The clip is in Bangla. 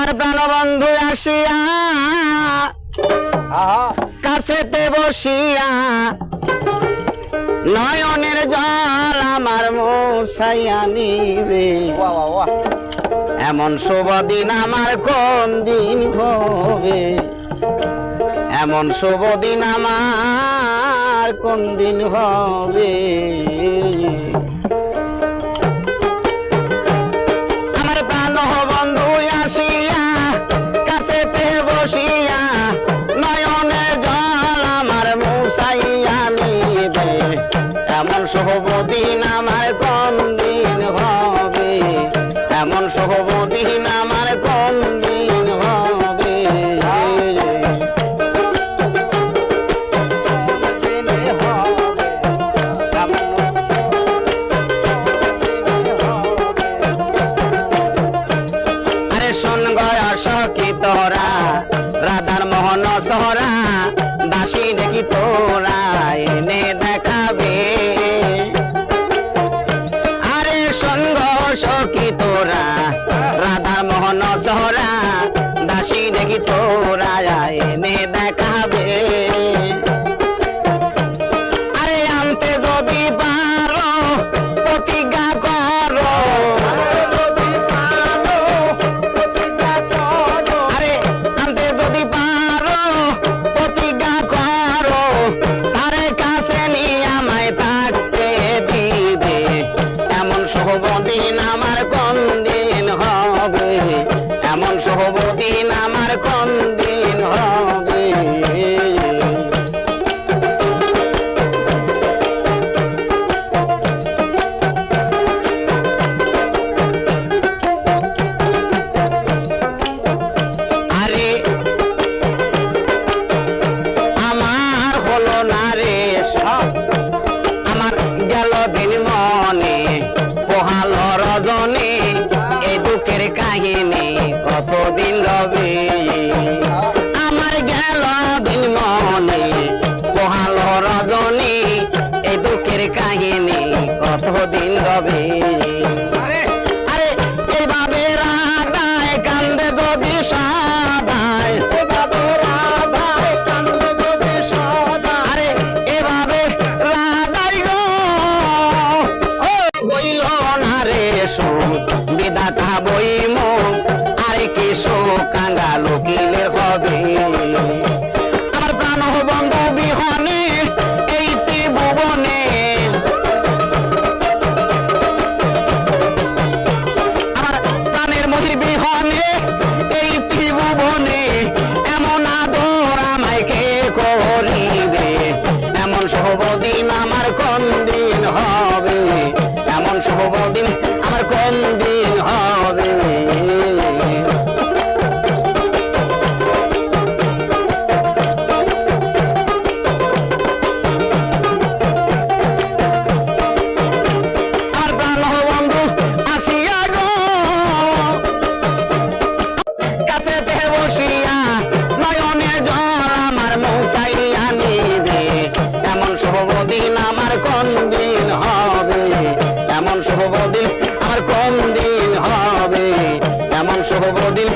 আমার প্রাণবন্ধু আসিয়া কাছেতে বসিয়া নয়নের জল আমার মুছাইয়া নিবে। এমন শুভ দিন আমার কোন দিন হবে, এমন শুভ দিন আমার কোন দিন হবে। আমার প্রাণ বন্ধু আসিয়া কাছেতে বসিয়া নয়নের জল আমার মুছাইয়া নিবে। এমন শুভ দিন আমার কোন দিন হবে, এমন শুভ দিন আমার কোন দিন হবে। আরে শোন গয়া সখী তোরা রাধার মোহন সহরা দাসী দেখি তোরা এনে দেখাবে। আরে শোন গো সখী তোরা রাধার মোহন সহরা দাসী দেখি তোরা এনে দেখাবে। আরে আনতে যদি পারো প্রতিজ্ঞা করো, আরে আনতে যদি পারো প্রতিজ্ঞা করো, তারে কাছে নিয়ে আমায় থাকতে দিবে। এমন শুভ দিন আমার কোন দিন হবে, এমন শুভ দিন আমার কোন দিন হবে। আরে আমার হলো না রে আমার গেল দিন মনে পোহালো রজনী, এই দুঃখের কাহিনী কতদিন রবে। আমার গেল দিন মনে পোহালো রজনী, এই দুঃখের কাহিনী কতদিন রবে। আরে এইভাবে রাধায় কান্দে যদি সাদায়, আরে এভাবে রাধাই গো বইল না রে সুখ বিধাতা বইম, আরে কি শোক কাঙ্গা লোকিলের হবে। আমার প্রাণ বন্ধু বিহনে এই ত্রিভুবনে, আমার প্রাণের মহির বিহনে এই ত্রিভুবনে এমন আদর আমায় কে করিবে। এমন শুভ দিন আমার কোন দিন হবে, এমন শুভ দিন আমার কোন দিন হবে। আমার প্রাণ বন্ধু আসিয়া গো কাছেতে বসিয়া নয়নে জল আমার মুছাইয়া নিবে। এমন শুভ দিন আমার কোন দিন হবে, এমন শুভ দিন আমার কোন দিন হবে, এমন শুভ দিন